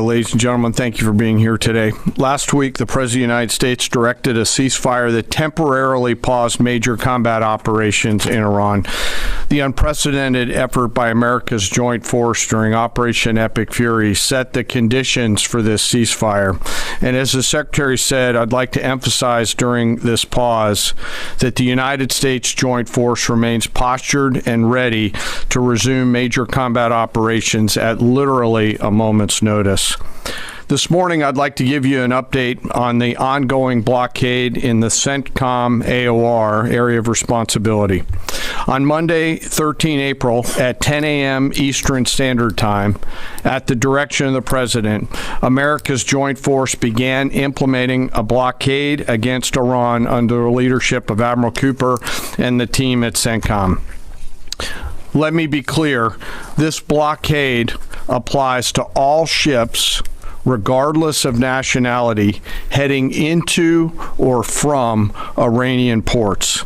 Ladies and gentlemen, thank you for being here today. Last week, the President of the United States directed a ceasefire that temporarily paused major combat operations in Iran. The unprecedented effort by America's joint force during Operation Epic Fury set the conditions for this ceasefire. And as the Secretary said, I'd like to emphasize during this pause that the United States joint force remains postured and ready to resume major combat operations at literally a moment's notice. This morning, I'd like to give you an update on the ongoing blockade in the CENTCOM AOR area of responsibility. On Monday, 13 April at 10 a.m. Eastern Standard Time, at the direction of the President, America's joint force began implementing a blockade against Iran under the leadership of Admiral Cooper and the team at CENTCOM. Let me be clear, this blockade applies to all ships, regardless of nationality, heading into or from Iranian ports.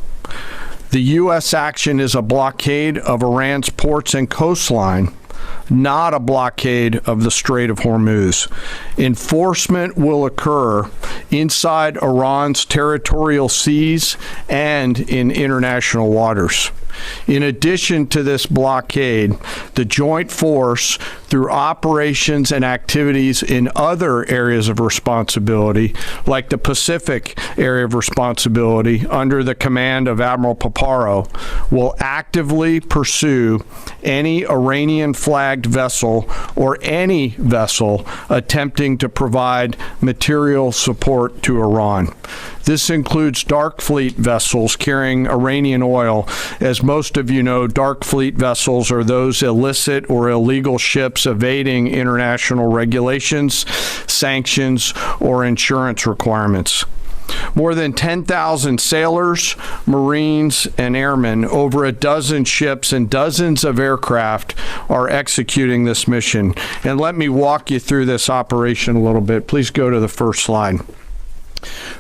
The U.S. action is a blockade of Iran's ports and coastline, not a blockade of the Strait of Hormuz. Enforcement will occur inside Iran's territorial seas and in international waters. In addition to this blockade, the joint force, through operations and activities in other areas of responsibility, like the Pacific area of responsibility under the command of Admiral Paparo, will actively pursue any Iranian-flagged vessel or any vessel attempting to provide material support to Iran. This includes dark fleet vessels carrying Iranian oil. As most of you know, dark fleet vessels are those illicit or illegal ships evading international regulations, sanctions, or insurance requirements. More than 10,000 sailors, Marines, and airmen, over a dozen ships and dozens of aircraft are executing this mission. And let me walk you through this operation a little bit. Please go to the first slide.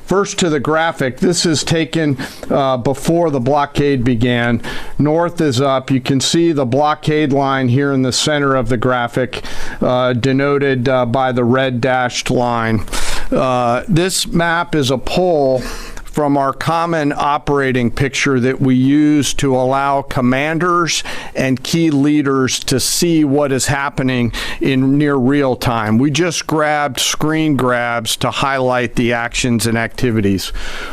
First to the graphic. This is taken before the blockade began. North is up. You can see the blockade line here in the center of the graphic, denoted by the red dashed line. This map is a pull from our common operating picture that we use to allow commanders and key leaders to see what is happening in near real time. We just grabbed screen grabs to highlight the actions and activities.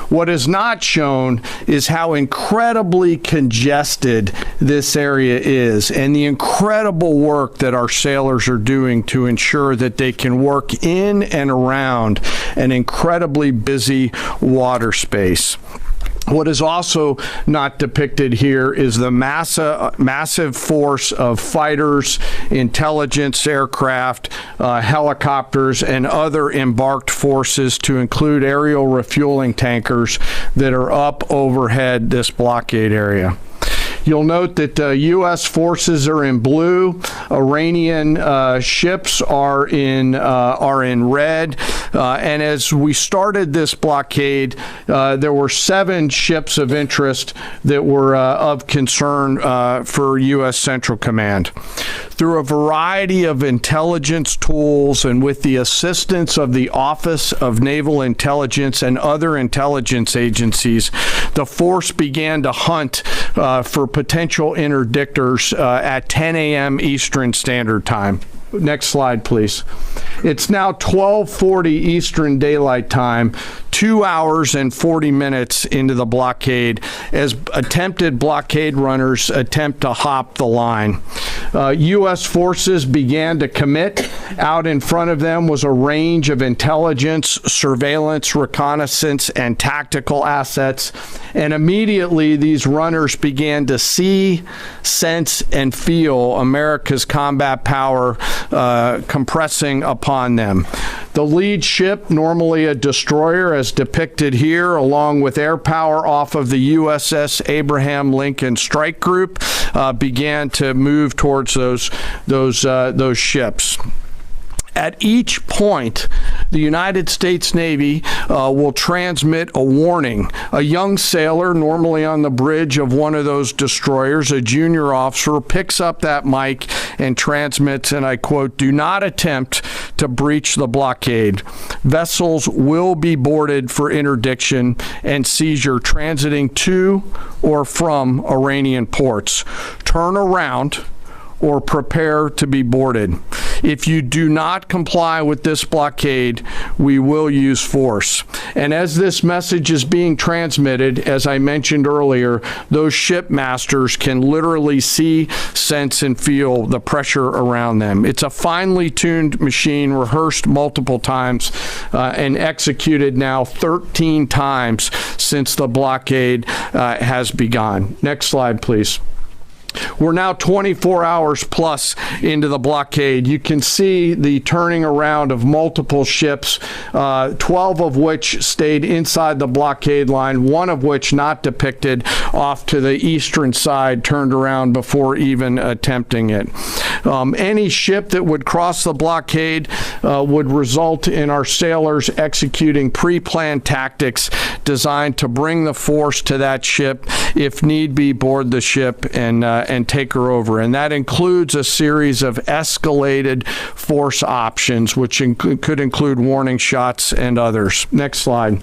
What is not shown is how incredibly congested this area is and the incredible work that our sailors are doing to ensure that they can work in and around an incredibly busy water space. What is also not depicted here is the massive force of fighters, intelligence aircraft, helicopters, and other embarked forces, to include aerial refueling tankers, that are up overhead this blockade area. You'll note that U.S. forces are in blue. Iranian ships are in red. And as we started this blockade, there were 7 ships of interest that were of concern for U.S. Central Command. Through a variety of intelligence tools and with the assistance of the Office of Naval Intelligence and other intelligence agencies, the force began to hunt for potential interdictors at 10 a.m. Eastern Standard Time. Next slide, please. It's now 12:40 Eastern Daylight Time, 2 hours and 40 minutes into the blockade, as attempted blockade runners attempt to hop the line. U.S. forces began to commit. Out in front of them was a range of intelligence, surveillance, reconnaissance, and tactical assets. And immediately, these runners began to see, sense, and feel America's combat power compressing upon them. The lead ship, normally a destroyer, as depicted here, along with air power off of the USS Abraham Lincoln Strike Group, began to move towards those ships. At each point, the United States Navy will transmit a warning. A young sailor, normally on the bridge of one of those destroyers, a junior officer, picks up that mic and transmits, and I quote, "Do not attempt to breach the blockade. Vessels will be boarded for interdiction and seizure transiting to or from Iranian ports. Turn around or prepare to be boarded. If you do not comply with this blockade, we will use force. And as this message is being transmitted, as I mentioned earlier, those ship masters can literally see, sense, and feel the pressure around them. It's a finely tuned machine, rehearsed multiple times, and executed now 13 times since the blockade has begun. Next slide, please. We're now 24 hours plus into the blockade. You can see the turning around of multiple ships, 12 of which stayed inside the blockade line, one of which not depicted off to the eastern side, turned around before even attempting it. Any ship that would cross the blockade would result in our sailors executing pre-planned tactics designed to bring the force to that ship, if need be, board the ship and take her over. And that includes a series of escalated force options, which could include warning shots and others. Next slide.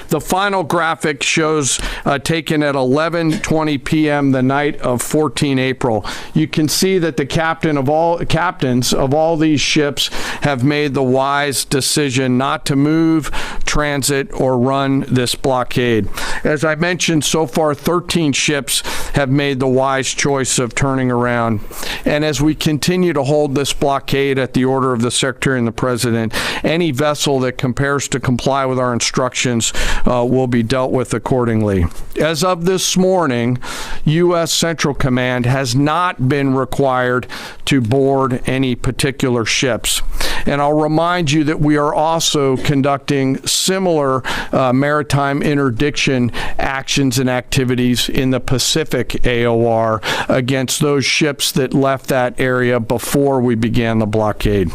The final graphic shows taken at 11:20 p.m. the night of 14 April. You can see that the captains of all these ships have made the wise decision not to move, transit, or run this blockade. As I mentioned, so far 13 ships have made the wise choice of turning around. And as we continue to hold this blockade at the order of the Secretary and the President, any vessel that compares to comply with our instructions will be dealt with accordingly. As of this morning, U.S. Central Command has not been required to board any particular ships. And I'll remind you that we are also conducting similar maritime interdiction actions and activities in the Pacific AOR against those ships that left that area before we began the blockade.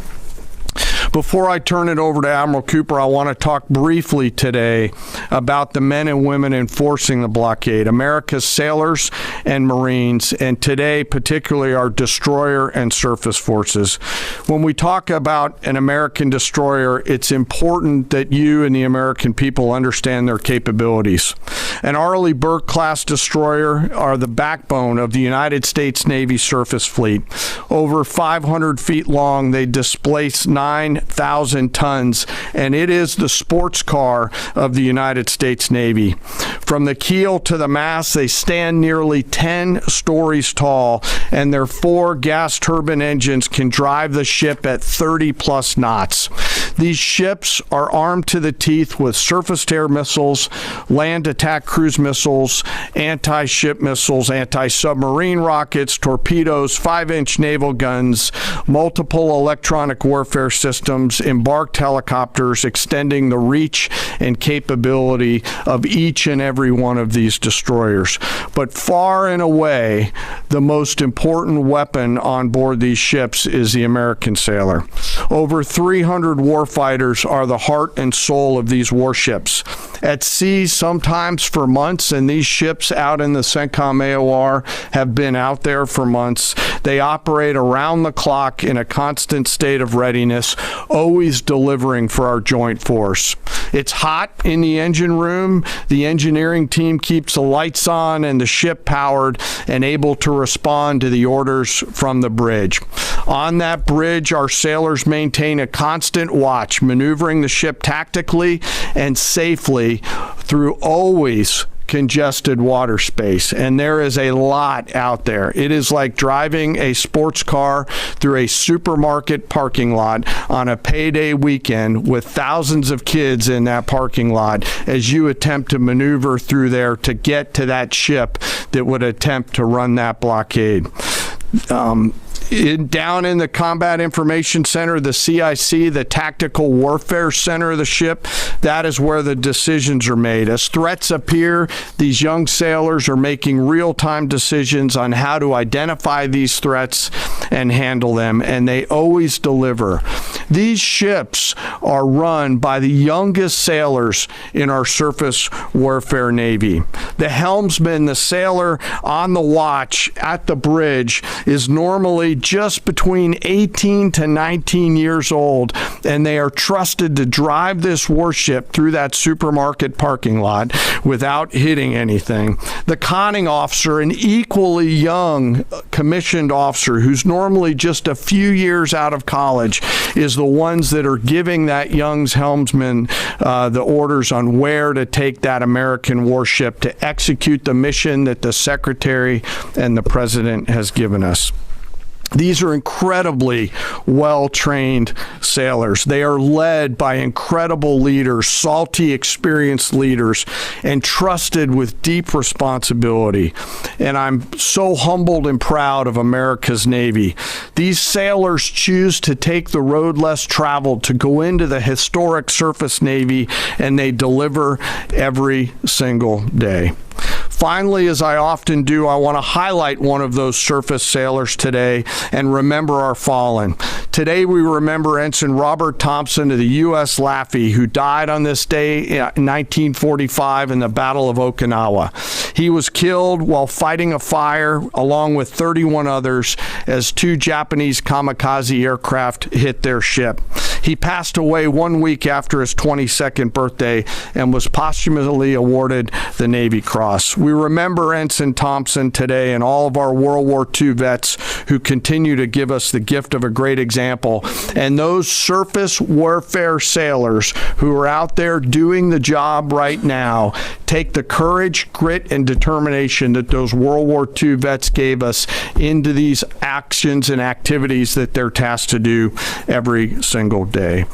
Before I turn it over to Admiral Cooper, I want to talk briefly today about the men and women enforcing the blockade, America's sailors and Marines, and today particularly our destroyer and surface forces. When we talk about an American destroyer, it's important that you and the American people understand their capabilities. An Arleigh Burke-class destroyer are the backbone of the United States Navy surface fleet. Over 500 feet long, they displace 9,000 tons, and it is the sports car of the United States Navy. From the keel to the mast, they stand nearly 10 stories tall, and their 4 gas turbine engines can drive the ship at 30-plus knots. These ships are armed to the teeth with surface-to-air missiles, land attack cruise missiles, anti-ship missiles, anti-submarine rockets, torpedoes, 5-inch naval guns, multiple electronic warfare systems, embarked helicopters, extending the reach and capability of each and every one of these destroyers. But far and away, the most important weapon on board these ships is the American sailor. Over 300 warfighters are the heart and soul of these warships. At sea, sometimes for months, and these ships out in the CENTCOM AOR have been out there for months. They operate around the clock in a constant state of readiness, always delivering for our joint force. It's hot in the engine room. The engineering team keeps the lights on and the ship powered and able to respond to the orders from the bridge. On that bridge, our sailors maintain a constant watch, maneuvering the ship tactically and safely through always congested water space, and there is a lot out there. It is like driving a sports car through a supermarket parking lot on a payday weekend with thousands of kids in that parking lot as you attempt to maneuver through there to get to that ship that would attempt to run that blockade. Down in the Combat Information Center, the CIC, the Tactical Warfare Center of the ship, that is where the decisions are made. As threats appear, these young sailors are making real-time decisions on how to identify these threats and handle them, and they always deliver. These ships are run by the youngest sailors in our surface warfare Navy. The helmsman, the sailor on the watch at the bridge, is normally just between 18 to 19 years old, and they are trusted to drive this warship through that supermarket parking lot without hitting anything. The conning officer, an equally young commissioned officer who's normally just a few years out of college, is the ones that are giving that young helmsman the orders on where to take that American warship to execute the mission that the Secretary and the President has given us. These are incredibly well-trained sailors. They are led by incredible leaders, salty, experienced leaders, and trusted with deep responsibility. And I'm so humbled and proud of America's Navy. These sailors choose to take the road less traveled to go into the historic surface Navy, and they deliver every single day. Finally, as I often do, I want to highlight one of those surface sailors today and remember our fallen. Today we remember Ensign Robert Thompson of the U.S. Laffey, who died on this day in 1945 in the Battle of Okinawa. He was killed while fighting a fire along with 31 others as 2 Japanese kamikaze aircraft hit their ship. He passed away 1 week after his 22nd birthday and was posthumously awarded the Navy Cross. We remember Ensign Thompson today and all of our World War II vets who continue to give us the gift of a great example. And those surface warfare sailors who are out there doing the job right now take the courage, grit, and determination that those World War II vets gave us into these actions and activities that they're tasked to do every single day.